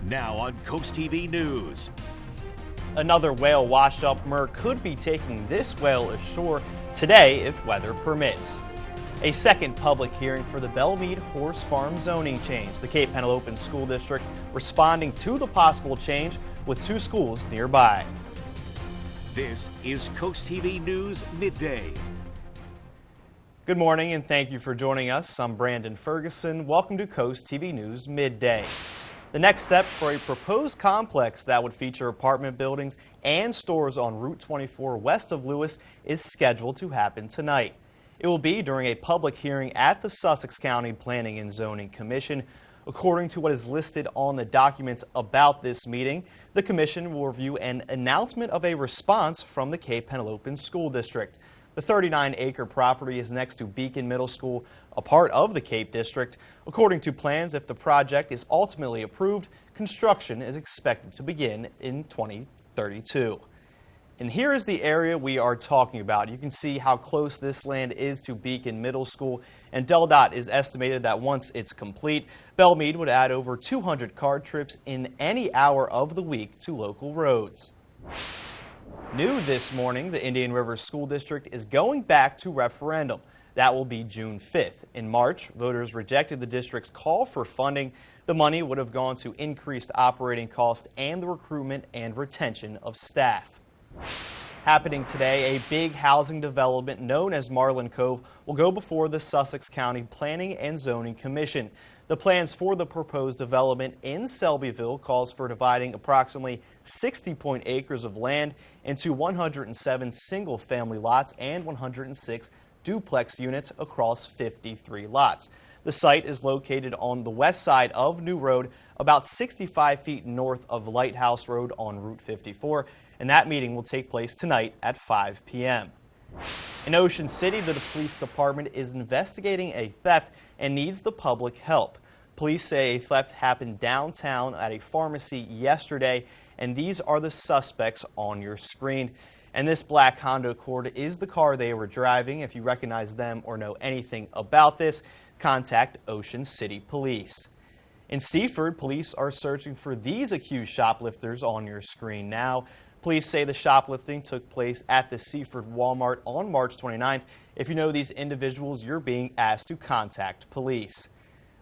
Now on CoastTV News. Another whale washed up could be taking this whale ashore today if weather permits. A second public hearing for the Belmead Horse Farm zoning change. The Cape Henlopen School District responding to the possible change with 2 schools nearby. This is CoastTV News Midday. Good morning and thank you for joining us. I'm Brandon Ferguson. Welcome to CoastTV News Midday. The next step for a proposed complex that would feature apartment buildings and stores on Route 24 west of Lewis is scheduled to happen tonight. It will be during a public hearing at the Sussex County Planning and Zoning Commission. According to what is listed on the documents about this meeting, the commission will review an announcement of a response from the Cape Henlopen School District. The 39-acre property is next to Beacon Middle School, a part of the Cape District. According to plans, if the project is ultimately approved, construction is expected to begin in 2032. And here is the area we are talking about. You can see how close this land is to Beacon Middle School, and DelDOT is estimated that once it's complete, Belmead would add over 200 car trips in any hour of the week to local roads. New this morning, the Indian River School District is going back to referendum. That will be June 5th. In March, voters rejected the district's call for funding. The money would have gone to increased operating costs and the recruitment and retention of staff. Happening today, a big housing development known as Marlin Cove will go before the Sussex County Planning and Zoning Commission. The plans for the proposed development in Selbyville calls for dividing approximately 60 acres of land into 107 single-family lots and 106 duplex units across 53 lots. The site is located on the west side of New Road, about 65 feet north of Lighthouse Road on Route 54, and that meeting will take place tonight at 5 p.m. In Ocean City, the police department is investigating a theft and needs the public help. Police say a theft happened downtown at a pharmacy yesterday, and these are the suspects on your screen. And this black Honda Accord is the car they were driving. If you recognize them or know anything about this, contact Ocean City Police. In Seaford, police are searching for these accused shoplifters on your screen now. Police say the shoplifting took place at the Seaford Walmart on March 29th. If you know these individuals, you're being asked to contact police.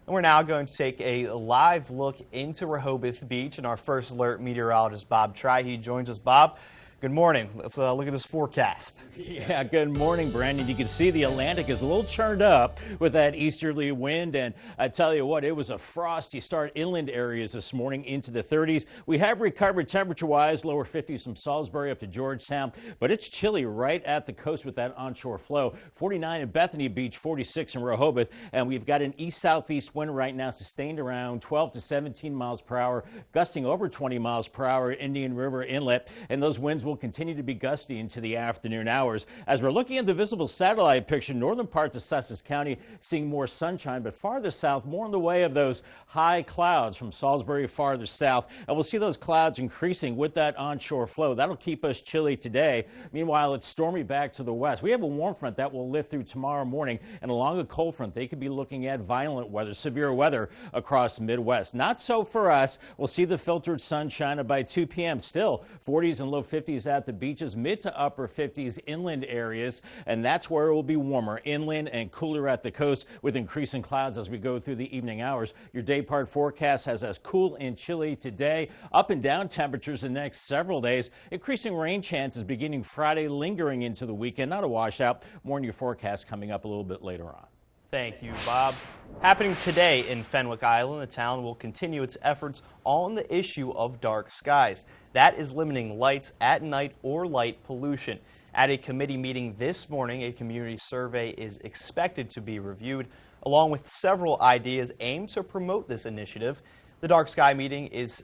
And we're now going to take a live look into Rehoboth Beach, and our first alert meteorologist Bob Trihey joins us. Bob, good morning. Let's look at this forecast. Yeah, good morning, Brandon. You can see the Atlantic is a little churned up with that easterly wind, and I tell you what, it was a frosty start inland areas this morning into the 30s. We have recovered temperature-wise, lower 50s from Salisbury up to Georgetown, but it's chilly right at the coast with that onshore flow. 49 in Bethany Beach, 46 in Rehoboth, and we've got an east-southeast wind right now sustained around 12 to 17 miles per hour, gusting over 20 miles per hour Indian River Inlet, and those winds will continue to be gusty into the afternoon hours. As we're looking at the visible satellite picture, northern parts of Sussex County seeing more sunshine, but farther south, more in the way of those high clouds from Salisbury farther south. And we'll see those clouds increasing with that onshore flow. That'll keep us chilly today. Meanwhile, it's stormy back to the west. We have a warm front that will lift through tomorrow morning, and along a cold front, they could be looking at violent weather, severe weather across the Midwest. Not so for us. We'll see the filtered sunshine by 2 p.m. Still 40s and low 50s at the beaches, mid to upper 50s inland areas, and that's where it will be warmer inland and cooler at the coast with increasing clouds as we go through the evening hours. Your day part forecast has us cool and chilly today, up and down temperatures the next several days, increasing rain chances beginning Friday, lingering into the weekend. Not a washout. More in your forecast coming up a little bit later on. Thank you, Bob. Happening today in Fenwick Island, the town will continue its efforts on the issue of dark skies. That is limiting lights at night or light pollution. At a committee meeting this morning, a community survey is expected to be reviewed, along with several ideas aimed to promote this initiative. The dark sky meeting is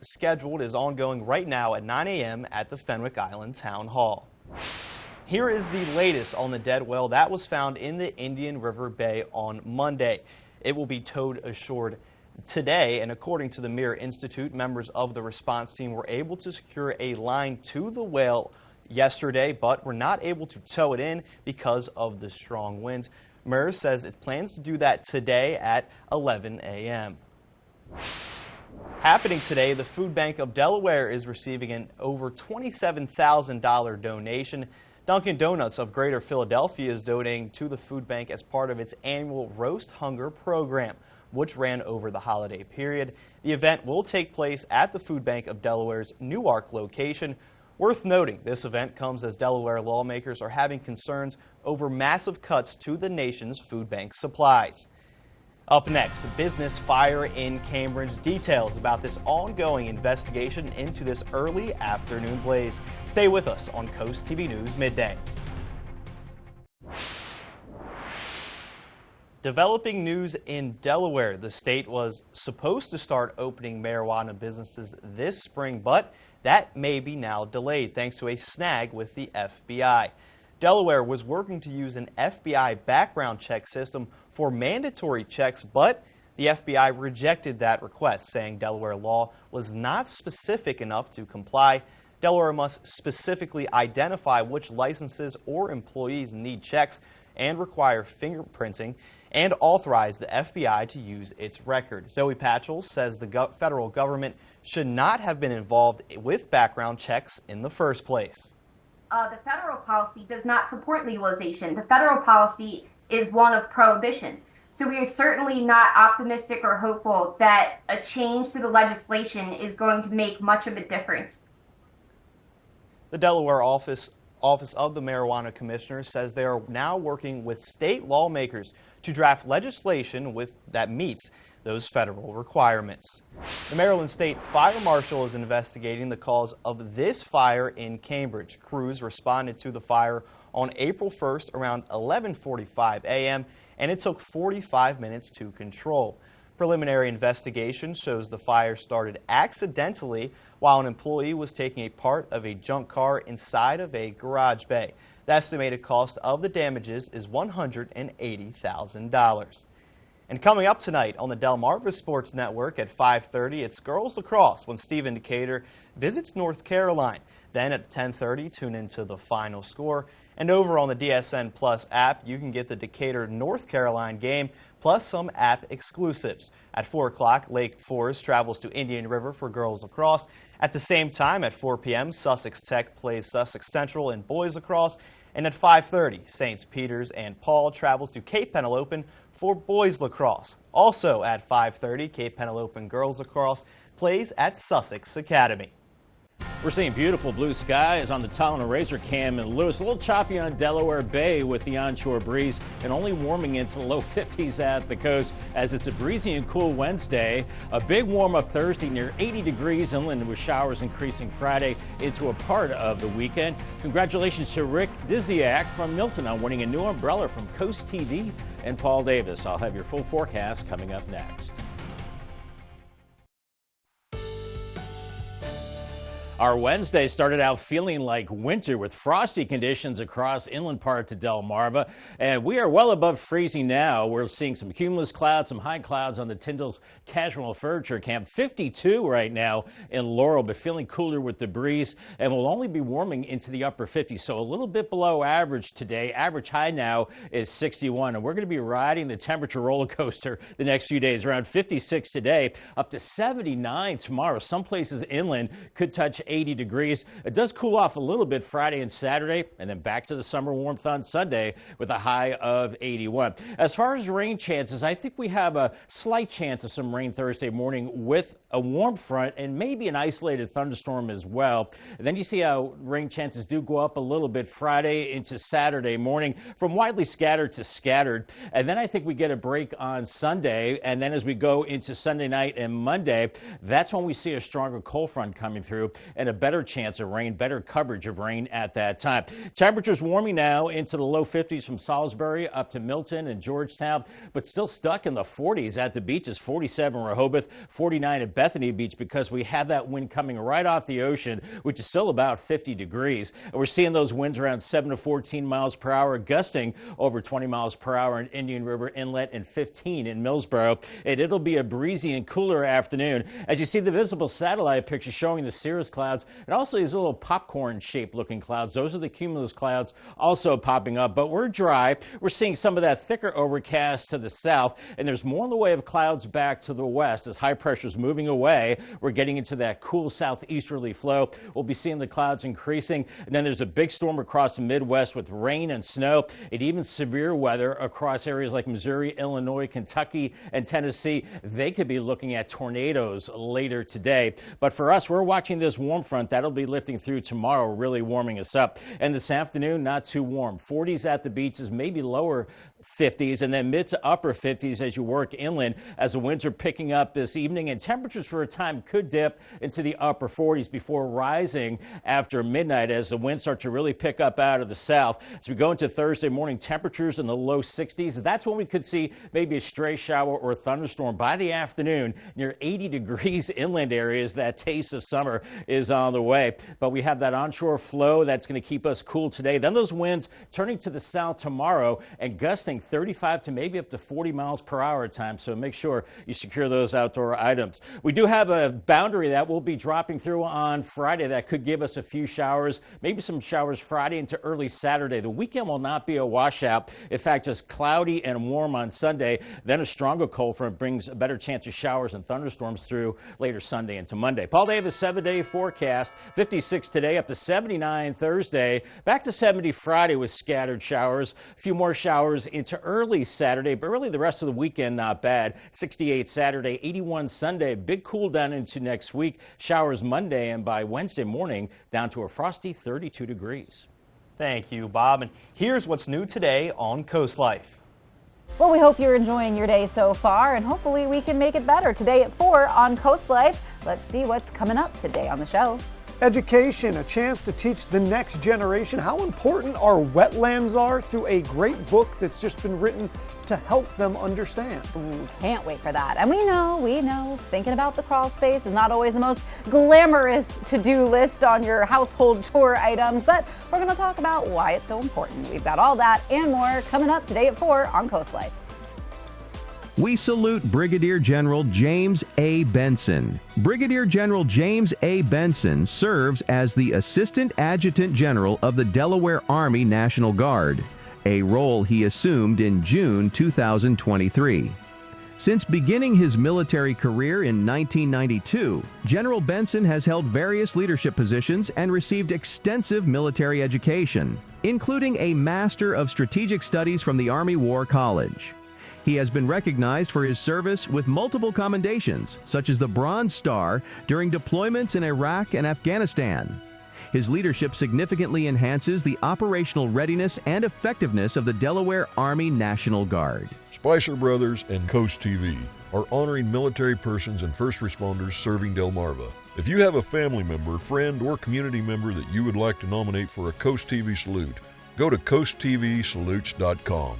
ongoing right now at 9 a.m. at the Fenwick Island Town Hall. Here is the latest on the dead whale that was found in the Indian River Bay on Monday. It will be towed ashore today, and according to the Mirror Institute, members of the response team were able to secure a line to the whale yesterday, but were not able to tow it in because of the strong winds. Mirror says it plans to do that today at 11 a.m. Happening today, the Food Bank of Delaware is receiving an over $27,000 donation. Dunkin' Donuts of Greater Philadelphia is donating to the food bank as part of its annual Roast Hunger program, which ran over the holiday period. The event will take place at the Food Bank of Delaware's Newark location. Worth noting, this event comes as Delaware lawmakers are having concerns over massive cuts to the nation's food bank supplies. Up next, a business fire in Cambridge. Details about this ongoing investigation into this early afternoon blaze. Stay with us on Coast TV News Midday. Developing news in Delaware. The state was supposed to start opening marijuana businesses this spring, but that may be now delayed thanks to a snag with the FBI. Delaware was working to use an FBI background check system for mandatory checks, but the FBI rejected that request, saying Delaware law was not specific enough to comply. Delaware must specifically identify which licenses or employees need checks and require fingerprinting and authorize the FBI to use its record. Zoe Patchell says the federal government should not have been involved with background checks in the first place. The federal policy does not support legalization. The federal policy is one of prohibition. So we are certainly not optimistic or hopeful that a change to the legislation is going to make much of a difference. The Delaware Office of the Marijuana Commissioner says they are now working with state lawmakers to draft legislation that meets those federal requirements. The Maryland State Fire Marshal is investigating the cause of this fire in Cambridge. Crews responded to the fire on April 1st around 11:45 a.m. and it took 45 minutes to control. Preliminary investigation shows the fire started accidentally while an employee was taking a part of a junk car inside of a garage bay. The estimated cost of the damages is $180,000. And coming up tonight on the Delmarva Sports Network at 5:30, it's girls lacrosse when Stephen Decatur visits North Carolina. Then at 10:30, tune into the final score. And over on the DSN Plus app, you can get the Decatur North Carolina game plus some app exclusives. At 4 o'clock, Lake Forest travels to Indian River for girls lacrosse. At the same time, at 4 p.m., Sussex Tech plays Sussex Central in boys lacrosse. And at 5:30, St. Peter's and Paul travels to Cape Penelope for boys lacrosse. Also at 5:30, Cape Penelope girls lacrosse plays at Sussex Academy. We're seeing beautiful blue skies on the Talon and Razor Cam and Lewis. A little choppy on Delaware Bay with the onshore breeze and only warming into the low 50s at the coast as it's a breezy and cool Wednesday. A big warm up Thursday near 80 degrees inland with showers increasing Friday into a part of the weekend. Congratulations to Rick Diziak from Milton on winning a new umbrella from Coast TV and Paul Davis. I'll have your full forecast coming up next. Our Wednesday started out feeling like winter with frosty conditions across inland parts of Delmarva, and we are well above freezing now. We're seeing some cumulus clouds, some high clouds on the Tyndall's Casual Furniture Camp. 52 right now in Laurel, but feeling cooler with the breeze, and will only be warming into the upper 50s, so a little bit below average today. Average high now is 61, and we're going to be riding the temperature roller coaster the next few days. Around 56 today, up to 79 tomorrow. Some places inland could touch 80 degrees. It does cool off a little bit Friday and Saturday, and then back to the summer warmth on Sunday with a high of 81. As far as rain chances, I think we have a slight chance of some rain Thursday morning with a warm front and maybe an isolated thunderstorm as well. And then you see how rain chances do go up a little bit Friday into Saturday morning from widely scattered to scattered. And then I think we get a break on Sunday. And then as we go into Sunday night and Monday, that's when we see a stronger cold front coming through and a better chance of rain, better coverage of rain at that time. Temperatures warming now into the low 50s from Salisbury up to Milton and Georgetown, but still stuck in the 40s at the beaches. 47 Rehoboth, 49 at Bethany Beach, because we have that wind coming right off the ocean, which is still about 50 degrees. And we're seeing those winds around 7 to 14 miles per hour, gusting over 20 miles per hour in Indian River Inlet and 15 in Millsboro. And it'll be a breezy and cooler afternoon. As you see the visible satellite picture showing the cirrus clouds and also these little popcorn-shaped looking clouds. Those are the cumulus clouds also popping up, but we're dry. We're seeing some of that thicker overcast to the south, and there's more in the way of clouds back to the west as high pressure is moving moving away. We're getting into that cool southeasterly flow. We'll be seeing the clouds increasing, and then there's a big storm across the Midwest with rain and snow, and even severe weather across areas like Missouri, Illinois, Kentucky, and Tennessee. They could be looking at tornadoes later today. But for us, we're watching this warm front that'll be lifting through tomorrow, really warming us up. And this afternoon, not too warm. 40s at the beaches, maybe lower 50s, and then mid to upper 50s as you work inland, as the winds are picking up this evening, and temperatures for a time could dip into the upper 40s before rising after midnight as the winds start to really pick up out of the south. As we go into Thursday morning, temperatures in the low 60s. That's when we could see maybe a stray shower or thunderstorm. By the afternoon, near 80 degrees inland areas. That taste of summer is on the way. But we have that onshore flow that's going to keep us cool today. Then those winds turning to the south tomorrow and gusting 35 to maybe up to 40 miles per hour at times. So make sure you secure those outdoor items. We do have a boundary that will be dropping through on Friday that could give us a few showers, maybe some showers Friday into early Saturday. The weekend will not be a washout. In fact, just cloudy and warm on Sunday. Then a stronger cold front brings a better chance of showers and thunderstorms through later Sunday into Monday. Paul Davis, 7-day forecast. 56 today, up to 79 Thursday. Back to 70 Friday with scattered showers. A few more showers into early Saturday, but really the rest of the weekend not bad. 68 Saturday, 81 Sunday. Big cool down into next week. Showers Monday, and by Wednesday morning down to a frosty 32 degrees. Thank you, Bob. And here's what's new today on Coast Life. Well, we hope you're enjoying your day so far, and hopefully we can make it better. Today at 4 on Coast Life, let's see what's coming up today on the show. Education, a chance to teach the next generation how important our wetlands are through a great book that's just been written to help them understand. Ooh, can't wait for that. And we know, thinking about the crawl space is not always the most glamorous to-do list on your household chore items, but we're going to talk about why it's so important. We've got all that and more coming up today at 4 on Coast Life. We salute Brigadier General James A. Benson. Brigadier General James A. Benson serves as the Assistant Adjutant General of the Delaware Army National Guard, a role he assumed in June 2023. Since beginning his military career in 1992, General Benson has held various leadership positions and received extensive military education, including a Master of Strategic Studies from the Army War College. He has been recognized for his service with multiple commendations, such as the Bronze Star during deployments in Iraq and Afghanistan. His leadership significantly enhances the operational readiness and effectiveness of the Delaware Army National Guard. Spicer Brothers and Coast TV are honoring military persons and first responders serving Delmarva. If you have a family member, friend, or community member that you would like to nominate for a Coast TV salute, go to coasttvsalutes.com.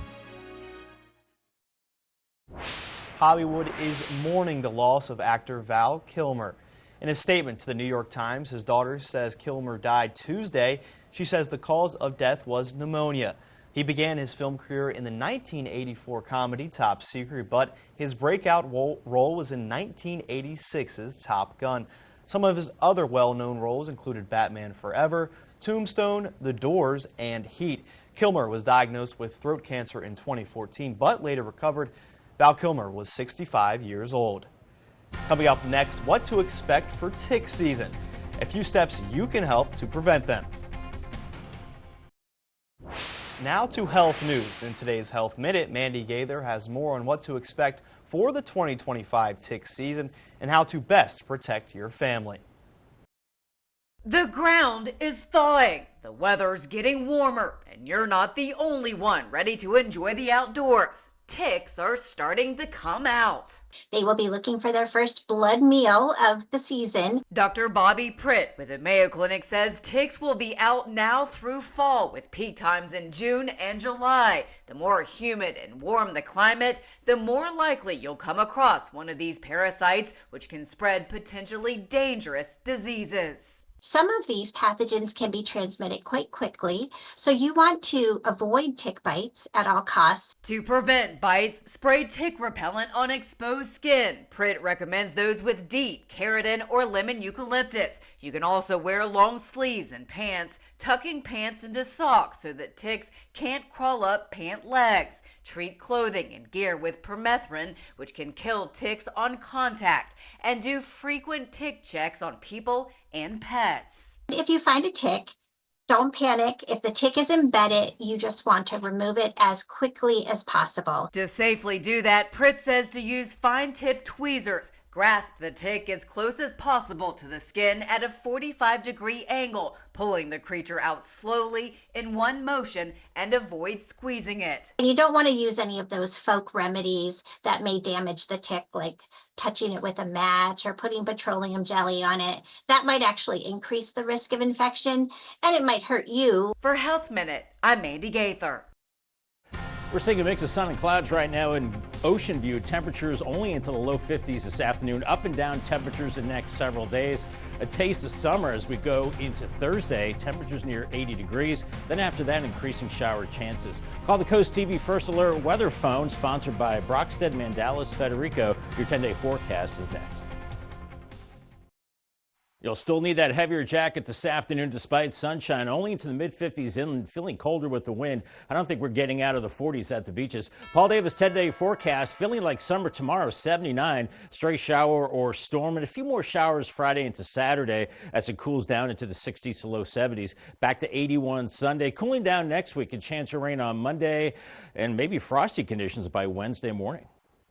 Hollywood is mourning the loss of actor Val Kilmer. In a statement to the New York Times, his daughter says Kilmer died Tuesday. She says the cause of death was pneumonia. He began his film career in the 1984 comedy Top Secret, but his breakout role was in 1986's Top Gun. Some of his other well-known roles included Batman Forever, Tombstone, The Doors, and Heat. Kilmer was diagnosed with throat cancer in 2014, but later recovered. Val Kilmer was 65 years old. Coming up next, what to expect for tick season. A few steps you can help to prevent them. Now to health news. In today's Health Minute, Mandy Gaither has more on what to expect for the 2025 tick season and how to best protect your family. The ground is thawing, the weather's getting warmer, and you're not the only one ready to enjoy the outdoors. Ticks are starting to come out. They will be looking for their first blood meal of the season. Dr. Bobby Pritt with the Mayo Clinic says ticks will be out now through fall with peak times in June and July. The more humid and warm the climate, the more likely you'll come across one of these parasites, which can spread potentially dangerous diseases. Some of these pathogens can be transmitted quite quickly, so you want to avoid tick bites at all costs. To prevent bites, spray tick repellent on exposed skin. Pritt recommends those with DEET, keratin, or lemon eucalyptus. You can also wear long sleeves and pants, tucking pants into socks so that ticks can't crawl up pant legs. treat clothing and gear with permethrin, which can kill ticks on contact, and do frequent tick checks on people and pets. If you find a tick, don't panic. If the tick is embedded, you just want to remove it as quickly as possible. To safely do that, Pritt says to use fine-tipped tweezers. Grasp the tick as close as possible to the skin at a 45-degree angle, pulling the creature out slowly in one motion and avoid squeezing it. And you don't want to use any of those folk remedies that may damage the tick, like touching it with a match or putting petroleum jelly on it. That might actually increase the risk of infection, and it might hurt you. For Health Minute, I'm Mandy Gaither. We're seeing a mix of sun and clouds right now in Ocean View. Temperatures only into the low 50s this afternoon. Up and down temperatures the next several days. A taste of summer as we go into Thursday. Temperatures near 80 degrees. Then after that, increasing shower chances. Call the Coast TV First Alert weather phone, sponsored by Brockstead Mandalis Federico. Your 10-day forecast is next. You'll still need that heavier jacket this afternoon despite sunshine, only into the mid-50s inland, feeling colder with the wind. I don't think we're getting out of the 40s at the beaches. Paul Davis 10-day forecast, feeling like summer tomorrow, 79, stray shower or storm, and a few more showers Friday into Saturday as it cools down into the 60s to low 70s. Back to 81 Sunday, cooling down next week, a chance of rain on Monday, and maybe frosty conditions by Wednesday morning.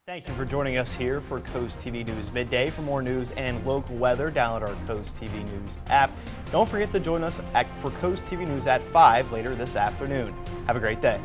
Thank you for joining us here for Coast TV News Midday. For more news and local weather, download our Coast TV News app. Don't forget to join us for Coast TV News at 5 later this afternoon. Have a great day.